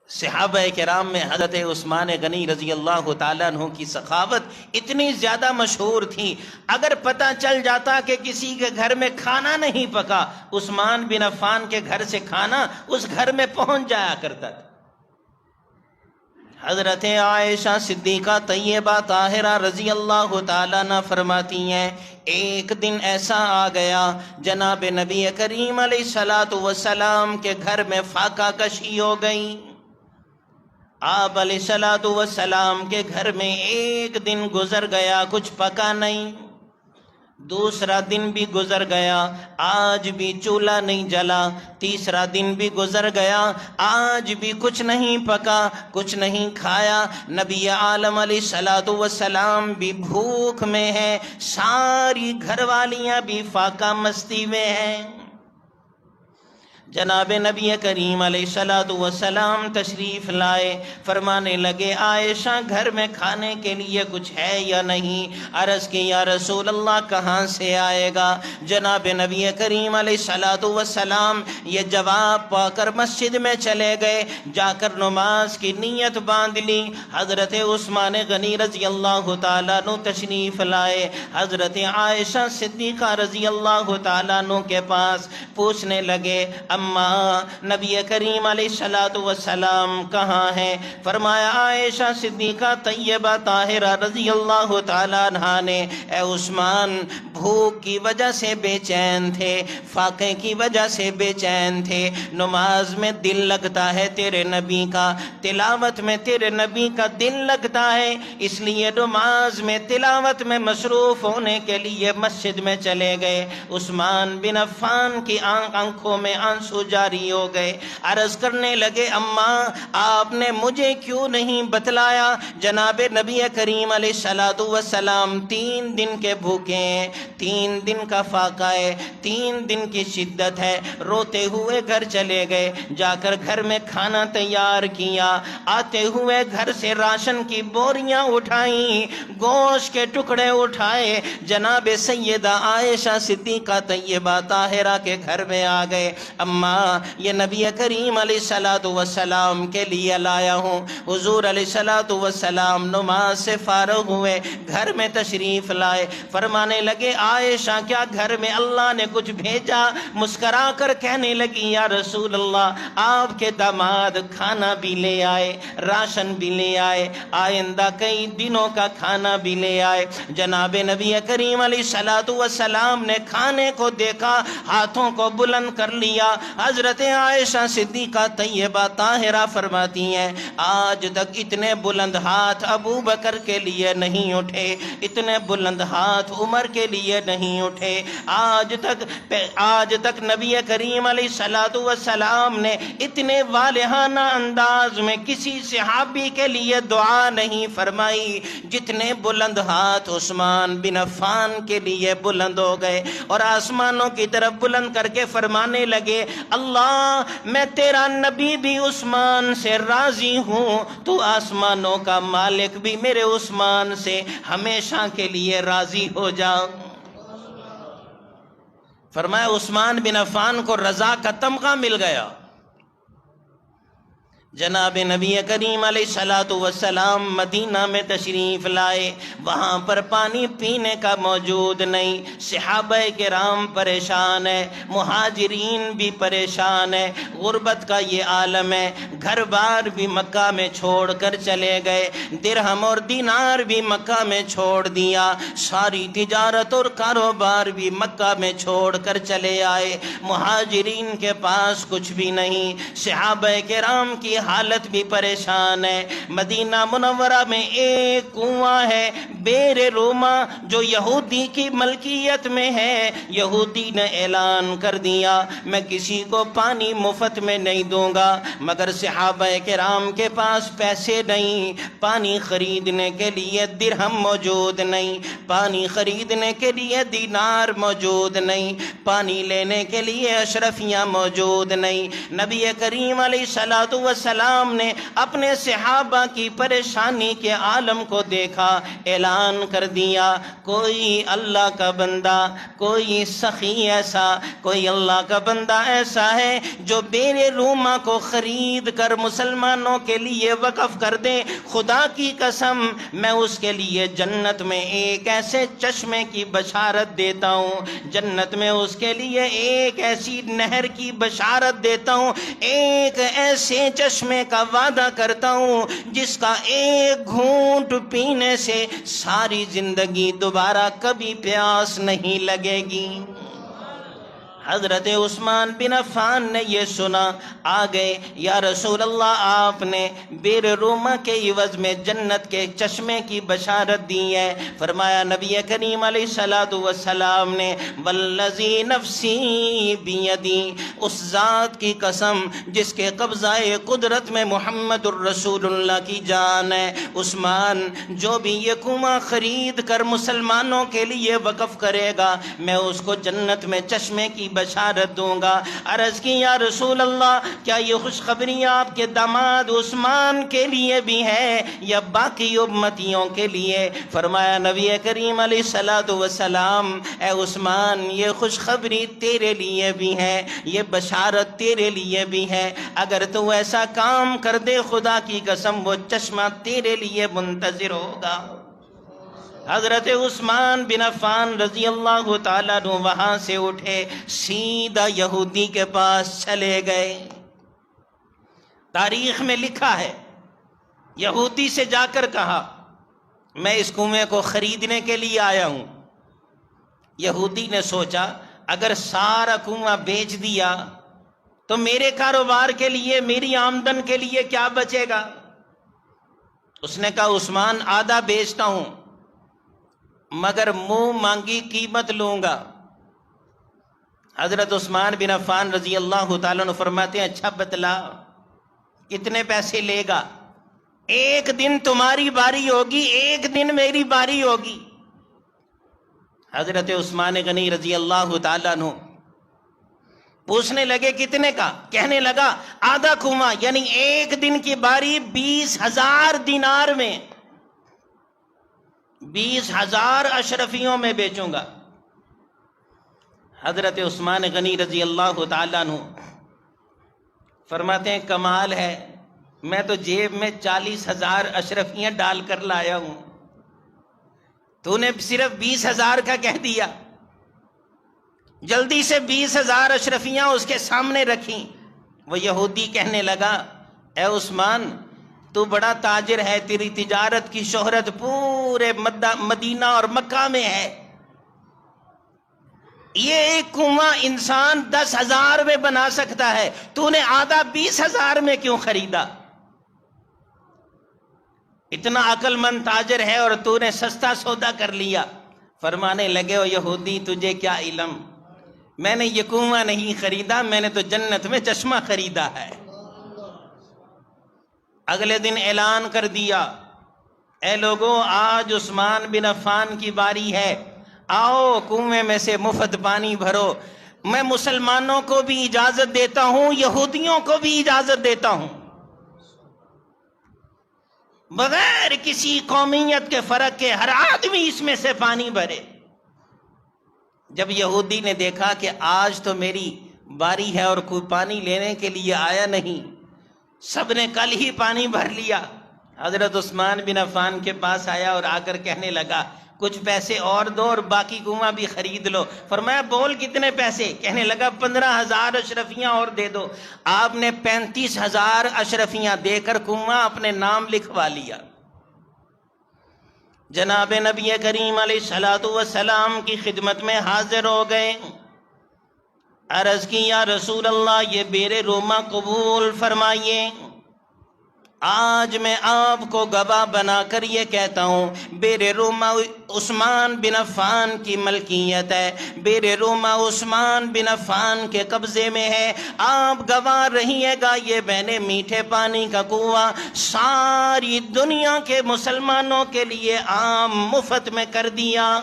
صحابہ کرام میں حضرت عثمان غنی رضی اللہ تعالیٰ عنہ کی سخاوت اتنی زیادہ مشہور تھی، اگر پتہ چل جاتا کہ کسی کے گھر میں کھانا نہیں پکا، عثمان بن عفان کے گھر سے کھانا اس گھر میں پہنچ جایا کرتا تھا۔ حضرت عائشہ صدیقہ طیبہ طاہرہ رضی اللہ تعالیٰ عنہ فرماتی ہیں، ایک دن ایسا آ گیا جناب نبی کریم علیہ السلام کے گھر میں فاقہ کشی ہو گئی۔ آپ علیہ السلام کے گھر میں ایک دن گزر گیا، کچھ پکا نہیں، دوسرا دن بھی گزر گیا، آج بھی چولہا نہیں جلا، تیسرا دن بھی گزر گیا، آج بھی کچھ نہیں پکا، کچھ نہیں کھایا۔ نبی عالم علیہ السلام بھی بھوک میں ہیں، ساری گھر والیاں بھی فاقہ مستی میں ہیں۔ جناب نبی کریم علیہ السلام تشریف لائے، فرمانے لگے عائشہ گھر میں کھانے کے لیے کچھ ہے یا نہیں؟ عرض کی یا رسول اللہ کہاں سے آئے گا؟ جناب نبی کریم علیہ السلام یہ جواب پا کر مسجد میں چلے گئے، جا کر نماز کی نیت باندھ لی۔ حضرت عثمان غنی رضی اللہ تعالیٰ عنہ تشریف لائے، حضرت عائشہ صدیقہ رضی اللہ تعالیٰ عنہ کے پاس پوچھنے لگے، اماں نبی کریم علیہ السلام کہاں ہیں؟ فرمایا عائشہ صدیقہ طیبہ طاہرہ رضی اللہ تعالیٰ عنہ نے، اے عثمان بھوک کی وجہ سے بے چین تھے، فاقے کی وجہ سے بے چین تھے، نماز میں دل لگتا ہے تیرے نبی کا، تلاوت میں تیرے نبی کا دل لگتا ہے، اس لیے نماز میں تلاوت میں مصروف ہونے کے لیے مسجد میں چلے گئے۔ عثمان بن عفان کی آنکھوں میں آنسو جاری ہو گئے، عرض کرنے لگے اماں آپ نے مجھے کیوں نہیں بتلایا؟ جناب نبی کریم علیہ السلام 3 دن کے بھوکے ہیں، 3 دن کا فاقہ ہے، 3 دن کی شدت ہے، روتے ہوئے گھر چلے گئے، جا کر گھر میں کھانا تیار کیا، آتے ہوئے گھر سے راشن کی بوریاں اٹھائیں، گوشت کے ٹکڑے اٹھائے، جناب سیدہ عائشہ صدیقہ طیبہ طاہرہ کے گھر میں آ گئے، اماں یہ نبی کریم علیہ السلام کے لیے لایا ہوں۔ حضور علیہ السلام نماز سے فارغ ہوئے، گھر میں تشریف لائے، فرمانے لگے عائشہ کیا گھر میں اللہ نے کچھ بھیجا؟ مسکرا کر کہنے لگی یا رسول اللہ آپ کے داماد کھانا بھی لے آئے، راشن بھی لے آئے، آئندہ کئی دنوں کا کھانا بھی لے آئے۔ جناب نبی کریم علیہ السلام نے کھانے کو دیکھا، ہاتھوں کو بلند کر لیا۔ حضرت عائشہ صدیقہ طیبہ طاہرہ فرماتی ہیں آج تک اتنے بلند ہاتھ ابو بکر کے لیے نہیں اٹھے، اتنے بلند ہاتھ عمر کے لیے نہیں اٹھے، آج تک نبی کریم علیہ السلام نے اتنے والہانہ انداز میں کسی صحابی کے لیے دعا نہیں فرمائی جتنے بلند ہاتھ عثمان بن عفان کے لیے بلند ہو گئے، اور آسمانوں کی طرف بلند کر کے فرمانے لگے اللہ میں تیرا نبی بھی عثمان سے راضی ہوں، تو آسمانوں کا مالک بھی میرے عثمان سے ہمیشہ کے لیے راضی ہو جا۔ فرمایا عثمان بن عفان کو رضا کا تمغہ مل گیا۔ جناب نبی کریم علیہ السلام مدینہ میں تشریف لائے، وہاں پر پانی پینے کا موجود نہیں، صحابہ کرام پریشان ہیں، مہاجرین بھی پریشان ہیں، غربت کا یہ عالم ہے، گھر بار بھی مکہ میں چھوڑ کر چلے گئے، درہم اور دینار بھی مکہ میں چھوڑ دیا، ساری تجارت اور کاروبار بھی مکہ میں چھوڑ کر چلے آئے، مہاجرین کے پاس کچھ بھی نہیں، صحابہ کرام کی حالت بھی پریشان ہے۔ مدینہ منورہ میں ایک کنواں ہے بیر روما جو یہودی کی ملکیت میں ہے، یہودی نے اعلان کر دیا میں کسی کو پانی مفت میں نہیں دوں گا، مگر صحابہ کرام کے پاس پیسے نہیں، پانی خریدنے کے لیے درہم موجود نہیں، پانی خریدنے کے لیے دینار موجود نہیں، پانی لینے کے لیے اشرفیاں موجود نہیں۔ نبی کریم علیہ السلام والسلام نے اپنے صحابہ کی پریشانی کے عالم کو دیکھا، اعلان کر دیا کوئی اللہ کا بندہ، کوئی سخی ایسا، کوئی اللہ کا بندہ ایسا ہے جو بیر روما کو خرید کر مسلمانوں کے لیے وقف کر دے، خدا کی قسم میں اس کے لیے جنت میں ایک ایسے چشمے کی بشارت دیتا ہوں، جنت میں اس کے لیے ایک ایسی نہر کی بشارت دیتا ہوں، ایک ایسے چشمے کا وعدہ کرتا ہوں جس کا ایک گھونٹ پینے سے ساری زندگی دوبارہ کبھی پیاس نہیں لگے گی۔ حضرت عثمان بن عفان نے یہ سنا، آ گئے، یا رسول اللہ آپ نے بیر روما کے عوض میں جنت کے چشمے کی بشارت دی ہے۔ فرمایا نبی کریم علیہ السلام نے والذی نفسی بیدی، اس ذات کی قسم جس کے قبضہ قدرت میں محمد الرسول اللہ کی جان ہے، عثمان جو بھی یہ کنواں خرید کر مسلمانوں کے لیے وقف کرے گا میں اس کو جنت میں چشمے کی بشارت دوں گا۔ عرض کی یا رسول اللہ کیا یہ خوشخبری آپ کے داماد عثمان کے لیے بھی ہے یا باقی امتیوں کے لیے؟ فرمایا نبی کریم علیہ السلام اے عثمان یہ خوشخبری تیرے لیے بھی ہے، یہ بشارت تیرے لیے بھی ہے، اگر تو ایسا کام کر دے خدا کی قسم وہ چشمہ تیرے لیے منتظر ہوگا۔ حضرت عثمان بن عفان رضی اللہ تعالیٰ عنہ وہاں سے اٹھے، سیدھا یہودی کے پاس چلے گئے۔ تاریخ میں لکھا ہے یہودی سے جا کر کہا میں اس کنویں کو خریدنے کے لیے آیا ہوں۔ یہودی نے سوچا اگر سارا کنواں بیچ دیا تو میرے کاروبار کے لیے، میری آمدن کے لیے کیا بچے گا؟ اس نے کہا عثمان آدھا بیچتا ہوں مگر منہ مانگی قیمت لوں گا۔ حضرت عثمان بن عفان رضی اللہ تعالیٰ عنہ فرماتے ہیں اچھا بتلا کتنے پیسے لے گا؟ ایک دن تمہاری باری ہوگی، ایک دن میری باری ہوگی۔ حضرت عثمان غنی رضی اللہ تعالیٰ عنہ پوچھنے لگے کتنے کا؟ کہنے لگا آدھا کنواں یعنی ایک دن کی باری 20,000 دینار میں، 20,000 اشرفیوں میں بیچوں گا۔ حضرت عثمان غنی رضی اللہ تعالیٰ عنہ فرماتے ہیں کمال ہے، میں تو جیب میں 40,000 اشرفیاں ڈال کر لایا ہوں، تو نے صرف 20,000 کا کہہ دیا۔ جلدی سے 20,000 اشرفیاں اس کے سامنے رکھیں۔ وہ یہودی کہنے لگا اے عثمان تو بڑا تاجر ہے، تیری تجارت کی شہرت پورے مدینہ اور مکہ میں ہے، یہ ایک کنواں انسان 10,000 میں بنا سکتا ہے، تو نے آدھا 20,000 میں کیوں خریدا؟ اتنا عقل مند تاجر ہے اور تو نے سستا سودا کر لیا۔ فرمانے لگے او یہودی تجھے کیا علم، میں نے یہ کنواں نہیں خریدا، میں نے تو جنت میں چشمہ خریدا ہے۔ اگلے دن اعلان کر دیا اے لوگوں آج عثمان بن عفان کی باری ہے، آؤ کنویں میں سے مفت پانی بھرو۔ میں مسلمانوں کو بھی اجازت دیتا ہوں، یہودیوں کو بھی اجازت دیتا ہوں، بغیر کسی قومیت کے فرق کے ہر آدمی اس میں سے پانی بھرے۔ جب یہودی نے دیکھا کہ آج تو میری باری ہے اور کوئی پانی لینے کے لیے آیا نہیں، سب نے کل ہی پانی بھر لیا، حضرت عثمان بن عفان کے پاس آیا اور آ کر کہنے لگا کچھ پیسے اور دو اور باقی کنواں بھی خرید لو۔ فرمایا بول کتنے پیسے؟ کہنے لگا 15,000 اشرفیاں اور دے دو۔ آپ نے 35,000 اشرفیاں دے کر کنواں اپنے نام لکھوا لیا۔ جناب نبی کریم علیہ السلام کی خدمت میں حاضر ہو گئے، عرض کی یا رسول اللہ یہ بیر روما قبول فرمائیے، آج میں آپ کو گواہ بنا کر یہ کہتا ہوں بیر روما عثمان بن عفان کی ملکیت ہے، بیر روما عثمان بن عفان کے قبضے میں ہے، آپ گواہ رہیے گا یہ میں نے میٹھے پانی کا کنواں ساری دنیا کے مسلمانوں کے لیے عام مفت میں کر دیا۔